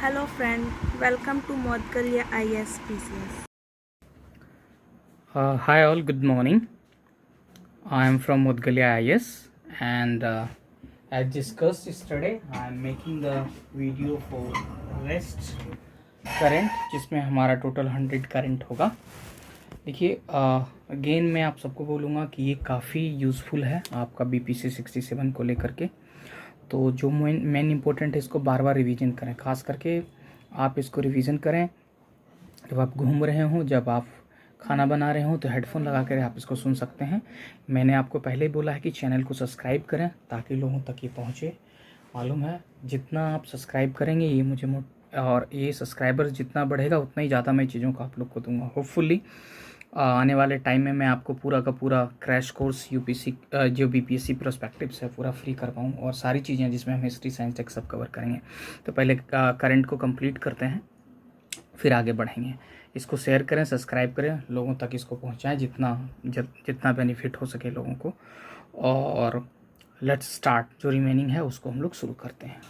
Hello friend, welcome to Modgalia IS PCS. Hi all, good morning. I am from Modgalia IS and as discussed yesterday, I am making the video for REST current जिसमें हमारा total 100 current होगा। देखिए again मैं आप सबको बोलूँगा कि ये काफ़ी यूज़फुल है आपका BPC 67 को लेकर के। तो जो मेन इम्पोर्टेंट है इसको बार बार रिवीजन करें, खास करके आप इसको रिवीजन करें जब आप घूम रहे हों, जब आप खाना बना रहे हों तो हेडफोन लगा कर आप इसको सुन सकते हैं। मैंने आपको पहले ही बोला है कि चैनल को सब्सक्राइब करें ताकि लोगों तक ये पहुँचे। मालूम है जितना आप सब्सक्राइब करेंगे ये मुझे और ये सब्सक्राइबर जितना बढ़ेगा उतना ही ज़्यादा मैं चीज़ों को आप लोग को दूंगा। होपफुली आने वाले टाइम में मैं आपको पूरा का पूरा क्रैश कोर्स यूपीसी जो बीपीएससी प्रोस्पेक्टिव्स है पूरा फ्री कर पाऊँ और सारी चीज़ें जिसमें हम हिस्ट्री साइंस टेक सब कवर करेंगे। तो पहले करंट को कंप्लीट करते हैं फिर आगे बढ़ेंगे। इसको शेयर करें, सब्सक्राइब करें, लोगों तक इसको पहुंचाएं जितना बेनिफिट हो सके लोगों को। और लेट्स स्टार्ट, जो रिमेनिंग है उसको हम लोग शुरू करते हैं।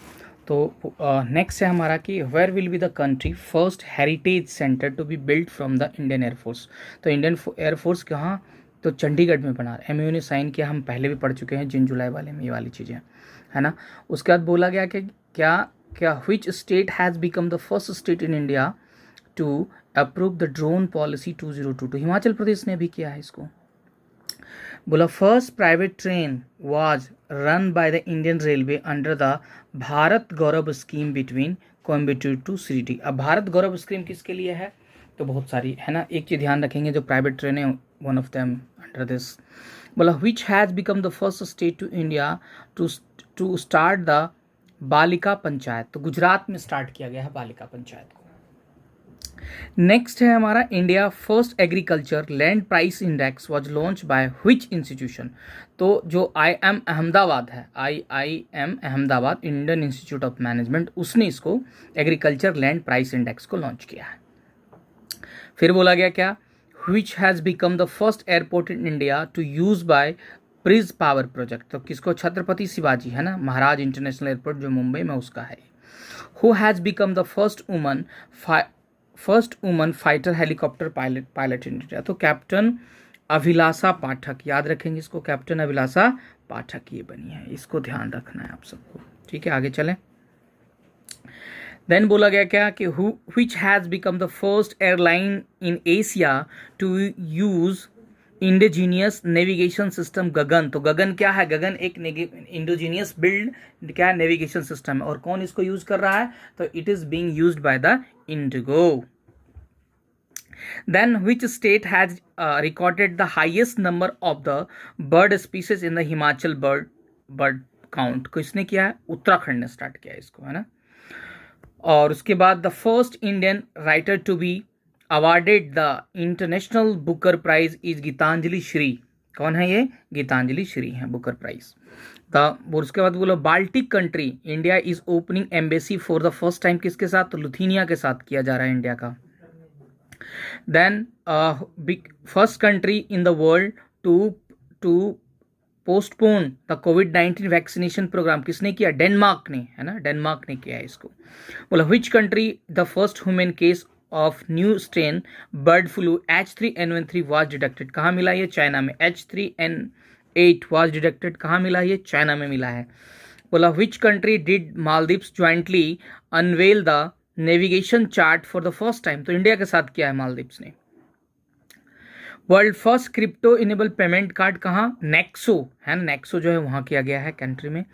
तो नेक्स्ट है हमारा कि where will be the country first heritage center to be built from the Indian air force. तो इंडियन एयरफोर्स कहाँ, तो चंडीगढ़ में बना रहा है। MOU ने साइन किया, हम पहले भी पढ़ चुके हैं जून जुलाई वाले में ये वाली चीज़ें, है ना। उसके बाद बोला गया कि क्या which state has become the first state in India to approve the drone policy 2022। Himachal Pradesh ने भी किया है इसको। बोला first private train was run by the Indian railway under the Bharat Gaurav scheme between Coimbatore to Shirdi. अब भारत गौरव स्कीम किसके लिए है, तो बहुत सारी है ना। एक चीज़ ध्यान रखेंगे, जो प्राइवेट ट्रेन है one of them under this. बोला which has become the first state to India to start the Balika panchayat. तो गुजरात में स्टार्ट किया गया है बालिका पंचायत को। नेक्स्ट है हमारा India first agriculture land price index was launch by which institution. तो जो IIM अहमदाबाद है, IIM Ahmedabad Indian institute of management, उसने इसको एग्रीकल्चर लैंड प्राइस इंडेक्स को लॉन्च किया है। फिर बोला गया क्या, which has become the first airport in India to use by bridge power project. तो किसको, छत्रपति शिवाजी, है ना, महाराज इंटरनेशनल एयरपोर्ट जो मुंबई में उसका है। Who has become the first woman fighter helicopter pilot in India. तो कैप्टन अभिलाषा पाठक, याद रखेंगे इसको, कैप्टन अभिलाषा पाठक ये बनी है, इसको ध्यान रखना है आप सबको। ठीक है, आगे चलें। देन बोला गया क्या कि which has become the first airline in Asia to use indigenous navigation system Gagan. तो गगन क्या है, गगन एक इंडिजीनियस बिल्ड क्या है, नेविगेशन सिस्टम है। और कौन इसको यूज कर रहा है, तो it is being used by the Indigo. Then which state has recorded the highest number of the bird species in the Himachal bird count? किसने किया है, उत्तराखंड ने स्टार्ट किया है इसको, है ना। और उसके बाद the first Indian writer to be awarded the international Booker prize is Geetanjali Shree. कौन है ये, गीतांजलि श्री है, बुकर प्राइज। उसके बाद बोलो Baltic country India is opening embassy for the first time, किसके साथ, तो लुथेनिया के साथ किया जा रहा है इंडिया का। Then first country in the world to postpone the कोविड-19 वैक्सीनेशन प्रोग्राम, किसने किया, डेनमार्क ने, है ना, डेनमार्क ने किया है इसको। बोला which country the first human case of new strain bird flu H3N1 was detected. कहाँ मिला ये, चाइना में। H3N8 वाज डिटेक्टेड, कहाँ मिला ये, चाइना में मिला है। बोला which country did Maldives jointly unwell the navigation chart for the first time. तो इंडिया के साथ किया है मालदीव्स ने। World first crypto enable payment card कहाँ, नेक्सो, है ना, नेक्सो जो है वहां किया गया है कंट्री में।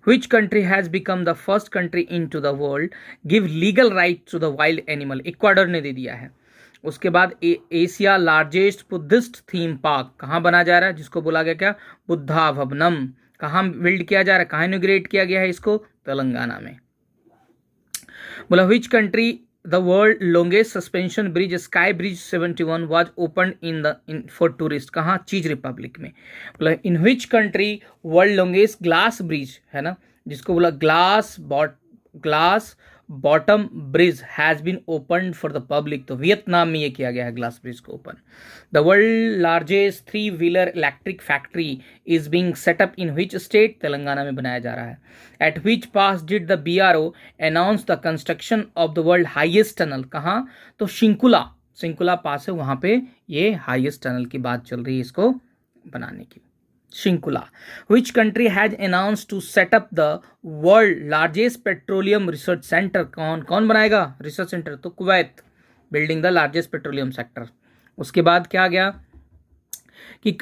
Which country has become the first country in to the world give legal right to the wild animal. Ecuador ने दे दिया है। उसके बाद Asia largest Buddhist theme park कहाँ बना जा रहा है, जिसको बोला गया क्या, बुद्धा भवनम, कहाँ बिल्ड किया जा रहा है, कहाँ इनोग्रेट किया गया है इसको, तेलंगाना में। बोला which country the world longest suspension bridge sky bridge 71 was open in for tourist, कहाँ, चीज रिपब्लिक में। बोला in which country world longest glass bridge, है ना, जिसको बोला glass bottom bridge has been open for the public. तो Vietnam में ये किया गया है ग्लास ब्रिज को open. The world largest three wheeler electric factory is being set up in which state? Telangana में बनाया जा रहा है। Eight which pass did the BRO announce the construction of the world highest tunnel? कहाँ? तो शिंकुला पास है, वहां पे ये हाईएस्ट टनल की बात चल रही है इसको बनाने की। Shinkula. Which country has announce to set up the world largest petroleum research center? कौन बनाएगा रिसर्च सेंटर? तो Kuwait, building the largest petroleum sector. उसके बाद क्या आ गया कि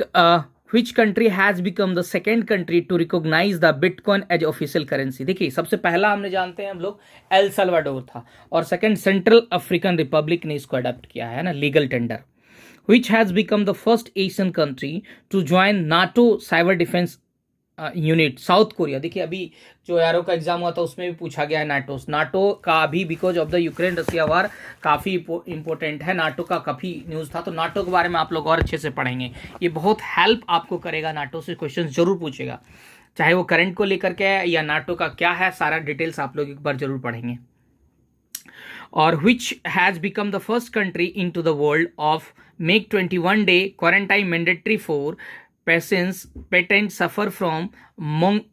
which country has become the second country to recognize the bitcoin as official currency? देखिए, सबसे पहला हमने जानते हैं हम लोग एल साल्वाडोर था, और सेकेंड सेंट्रल अफ्रीकन रिपब्लिक ने इसको अडॉप्ट किया है ना, legal tender. Which has become the first Asian country to join NATO cyber defense unit? South Korea. देखिए, अभी जो एरो का एग्जाम हुआ था उसमें भी पूछा गया है नाटो का भी, बिकॉज ऑफ द यूक्रेन रसिया वार काफ़ी इंपॉर्टेंट है। नाटो का काफ़ी न्यूज़ था, तो नाटो के बारे में आप लोग और अच्छे से पढ़ेंगे। ये बहुत हेल्प आपको करेगा, नाटो से क्वेश्चन जरूर पूछेगा, चाहे वो करंट को लेकर के है या नाटो का क्या है, सारा डिटेल्स आप लोग एक बार जरूर पढ़ेंगे। और which has become the first country into the world of make 21-day quarantine mandatory for patent suffer from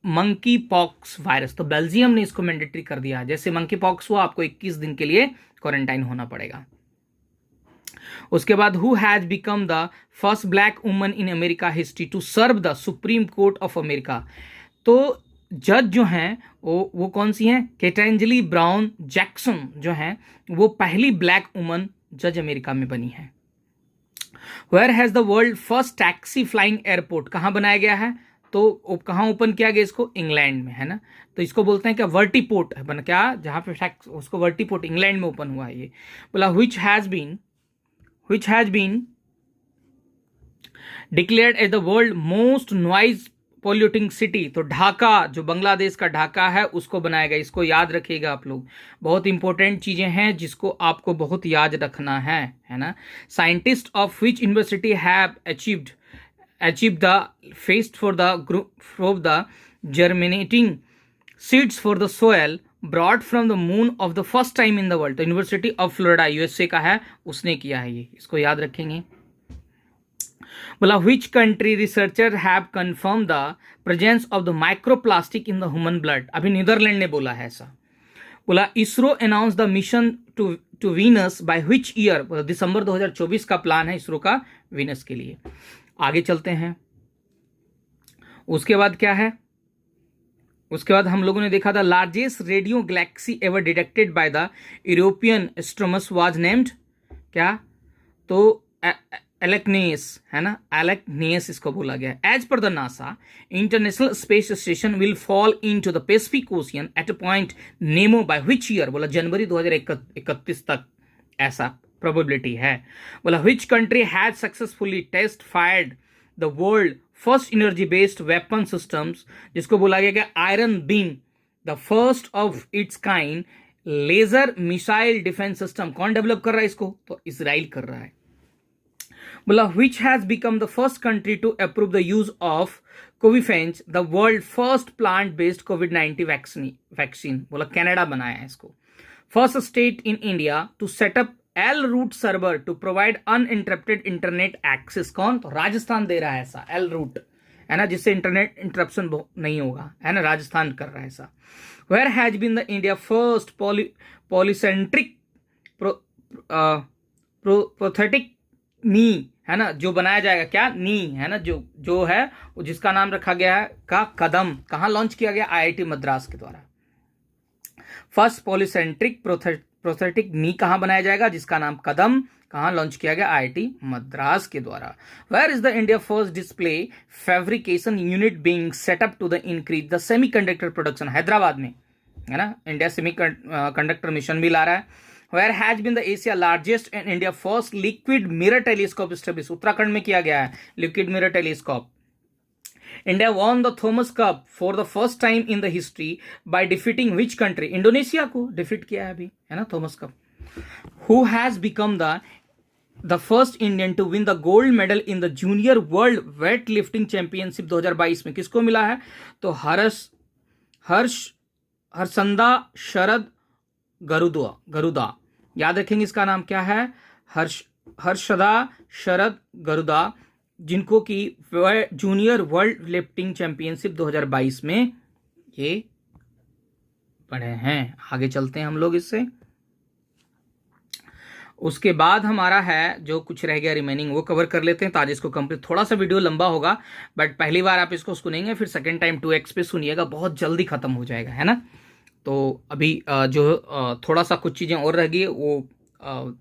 monkey pox virus? तो बेल्जियम ने इसको मैंडेटरी कर दिया। जैसे मंकी पॉक्स हुआ, आपको 21 दिन के लिए क्वारंटाइन होना पड़ेगा। उसके बाद who has become the first black woman in America history to serve the supreme court of America? तो जज जो हैं वो कौन सी हैं? केटेंजली ब्राउन जैक्सन जो हैं वो पहली ब्लैक वुमन जज अमेरिका में बनी है। Where has the world first taxi flying airport? कहाँ बनाया गया है? तो कहाँ ओपन किया गया इसको? इंग्लैंड में, है ना। तो इसको बोलते हैं क्या? वर्टीपोर्ट है बना क्या, जहाँ पे उसको वर्टीपोर्ट, इंग्लैंड में ओपन हुआ है ये। बोला which has been declared as the world most noise polluting city? तो ढाका, जो बांग्लादेश का ढाका है, उसको बनाया गया। इसको याद रखिएगा आप लोग, बहुत इंपॉर्टेंट चीजें हैं जिसको आपको बहुत याद रखना है ना। Scientist of which university have achieved the fest for the germinating seeds for the soil broad from the moon of the first time in the world? तो यूनिवर्सिटी ऑफ फ्लोरिडा, USA का है, उसने किया है ये, इसको याद रखेंगे। बोला which country researcher have confirm the presence of the microplastic in the human blood? अभी नीदरलैंड ने बोला है ऐसा। बोला ISRO announce the mission to Venus by which year? दिसंबर 2024 का प्लान है इसरो का वीनस के लिए। आगे चलते हैं। उसके बाद क्या है? उसके बाद हम लोगों ने देखा था largest radio Galaxy ever detected by the European astronomers was named क्या? तो एलेक्नियस, है ना, एलेक्नियस इसको बोला गया। As per the NASA, international space station will fall into the Pacific Ocean at a point Nemo by which year? बोला जनवरी 2031 तक ऐसा प्रोबेबिलिटी है। बोला which country has successfully test fired the world first energy based weapon systems, जिसको बोला गया कि iron beam, the first of its kind laser missile defence system? कौन डेवलप कर रहा है इसको? तो इजराइल कर रहा है। बोला which has become the first country to approve the use of Covifax, the world first plant-based COVID-19 vaccine? बोला कनाडा बनाया है इसको। First state in India to set up L-root server to provide uninterrupted internet access? कौन? तो राजस्थान दे रहा है ऐसा L-root, है ना, जिससे इंटरनेट इंटरप्शन नहीं होगा, है ना, राजस्थान कर रहा है ऐसा। Where has been the India first polycentric prosthetic नी, है ना, जो बनाया जाएगा क्या? नी, है ना, जो है जिसका नाम रखा गया है का कदम, कहाँ लॉन्च किया गया? IIT मद्रास के द्वारा। फर्स्ट पॉलीसेंट्रिक प्रोस्थेटिक नी कहाँ बनाया जाएगा? जिसका नाम कदम, कहाँ लॉन्च किया गया? IIT मद्रास के द्वारा। Where is the India first display fabrication unit being setup to the increase the semiconductor production? Hyderabad में, है ना, इंडिया सेमीकंडक्टर मिशन भी ला रहा है। Where has been the Asia largest and India first liquid mirror telescope established? Uttarakhand में किया गया है liquid mirror telescope. India won the Thomas Cup for the first time in the history by defeating which country? Indonesia को defeat किया है अभी, है ना, Thomas cup. Who has become the first Indian to win the gold medal in the junior world weightlifting championship 2022 में? किसको मिला है? तो हर्षंदा शरद गरुदा, याद रखेंगे इसका नाम क्या है, हर्षदा शरद गरुदा, जिनको की जूनियर वर्ल्ड लिफ्टिंग चैंपियनशिप 2022 में ये पढ़े हैं। आगे चलते हैं हम लोग इससे। उसके बाद हमारा है जो कुछ रह गया रिमेनिंग वो कवर कर लेते हैं, तो आज इसको कंप्लीट, थोड़ा सा वीडियो लंबा होगा बट पहली बार आप इसको सुनेंगे, फिर सेकंड टाइम 2x पे सुनिएगा, बहुत जल्दी खत्म हो जाएगा, है ना। तो अभी जो थोड़ा सा कुछ चीजें और रह गई वो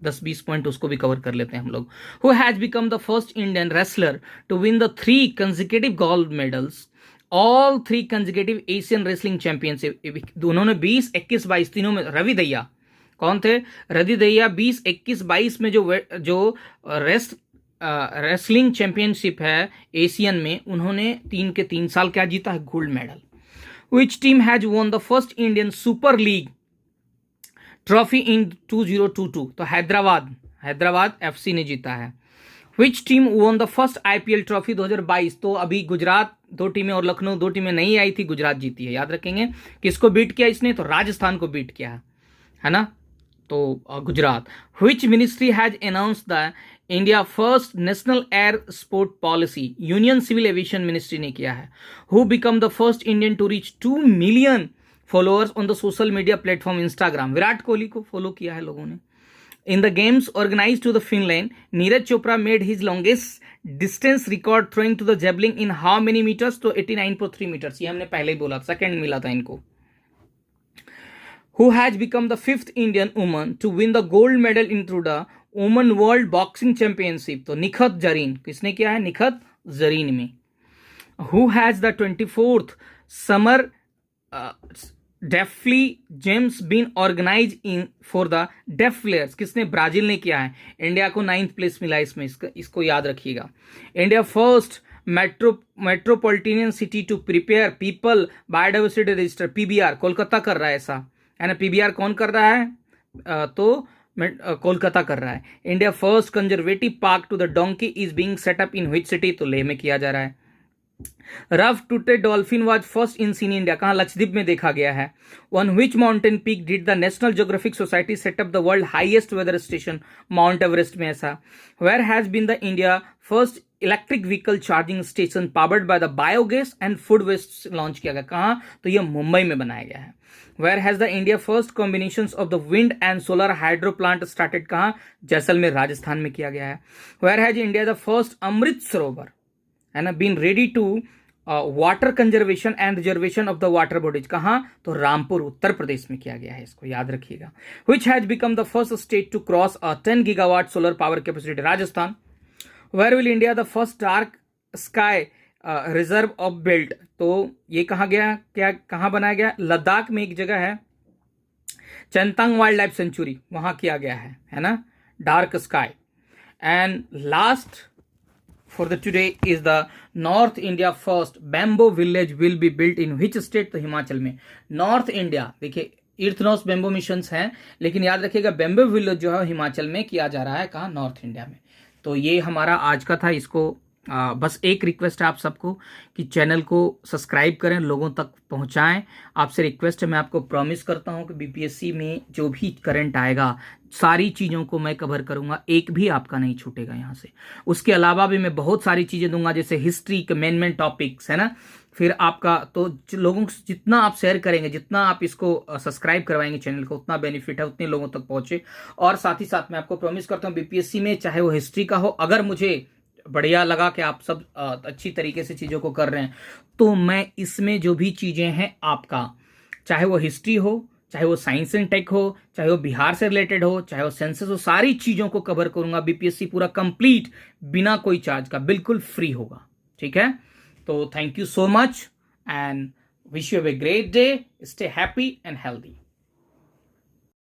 10-20 पॉइंट उसको भी कवर कर लेते हैं हम लोग। Who has become the first Indian wrestler to win the 3 consecutive gold medals, all 3 consecutive Asian wrestling championship. दोनों ने 20, 21, 22 तीनों में। रवि दहिया कौन थे, रवि दहिया 20, 21, 22 में जो रेसलिंग चैंपियनशिप है एशियन में, उन्होंने 3 के 3 साल क्या जीता है, gold medal. Which team has won the first Indian Super League trophy in 2022? तो हैदराबाद FC ने जीता है। Which team won the first IPL trophy 2022? तो अभी गुजरात 2 टीमें और लखनऊ 2 टीमें नहीं आई थी, गुजरात जीती है, याद रखेंगे। किसको बीट किया इसने, तो राजस्थान को बीट किया है ना, तो Gujarat. Which ministry has announced the India first national air sport policy, union civil aviation ministry ने किया है। Who become the first Indian to reach 2 million followers on the social media platform Instagram, Virat Kohli को follow किया है लोगों ने। In the games organize to the Finland, Neeraj Chopra made his longest distance record throwing to the javelin in how many meters, तो 89.3 metres, ये हमने पहले ही बोला, सेकंड मिला था इनको। Who has become the 5th Indian woman to win the gold medal into the Women World Boxing Championship, तो निखत जरीन, किसने किया है, निखत जरीन में। Who has the 24th Summer Deafly Games been organized in for the deaf players, किसने, Brazil ने किया है। India को 9th प्लेस मिला इसमें, इसको याद रखिएगा। India first metropolitan city to prepare people biodiversity register, PBR Kolkata कर रहा है ऐसा, है ना। पीबीआर कौन कर रहा है, तो कोलकाता कर रहा है। India first conservative park to the donkey is being set up in which city, तो लेह में किया जा रहा है। Rough toothed dolphin was first in seen India, कहां, लक्षद्वीप में देखा गया है। On which mountain peak did the National Geographic Society set up the world highest weather station, Mount Everest में ऐसा। Where has been the India first electric vehicle charging station powered by the biogas and food waste launch किया गया, कहां, तो यह मुंबई में बनाया गया है। Where has the India first combinations of the wind and solar hydro plant started, कहां, जैसलमेर राजस्थान में किया गया है। Where has India the first Amrit Sarovar, है ना, been ready to water conservation and reservation of the water bodies, कहां, तो रामपुर उत्तर प्रदेश में किया गया है, इसको याद रखिएगा। Which has become the first state to cross a 10 gigawatt solar power capacity, Rajasthan. Where will India the first dark sky reserve of belt, तो ये कहा गया, क्या कहां बनाया गया, लद्दाख में एक जगह है चंतांग वाइल्ड लाइफ सेंचुरी, वहां किया गया है ना, dark sky. And last for the today is the north India first bamboo village will be built in which state, तो हिमाचल में। नॉर्थ इंडिया, देखिए इर्थनॉस बैम्बो मिशंस हैं, लेकिन याद रखिएगा बैम्बो विलेज जो है हिमाचल में किया जा रहा है, कहां, नॉर्थ इंडिया में। तो ये हमारा आज का था, इसको बस एक रिक्वेस्ट है आप सबको कि चैनल को सब्सक्राइब करें, लोगों तक पहुंचाएं, आपसे रिक्वेस्ट है। मैं आपको प्रॉमिस करता हूं कि बीपीएससी में जो भी करंट आएगा सारी चीज़ों को मैं कवर करूंगा, एक भी आपका नहीं छूटेगा यहाँ से। उसके अलावा भी मैं बहुत सारी चीज़ें दूंगा, जैसे हिस्ट्री के मेन टॉपिक्स, है ना। फिर आपका तो लोगों से जितना आप शेयर करेंगे, जितना आप इसको सब्सक्राइब करवाएंगे चैनल को, उतना बेनिफिट है, उतने लोगों तक पहुंचे। और साथ ही साथ मैं आपको प्रॉमिस करता हूँ बीपीएससी में चाहे वो हिस्ट्री का हो, अगर मुझे बढ़िया लगा कि आप सब अच्छी तरीके से चीज़ों को कर रहे हैं, तो मैं इसमें जो भी चीज़ें हैं आपका, चाहे वो हिस्ट्री हो, चाहे वो साइंस एंड टेक हो, चाहे वो बिहार से रिलेटेड हो, चाहे वो सेंसस हो, सारी चीज़ों को कवर करूंगा। बीपीएससी पूरा कंप्लीट बिना कोई चार्ज का, बिल्कुल फ्री होगा, ठीक है। तो thank you so much and wish you have a great day, stay happy and healthy.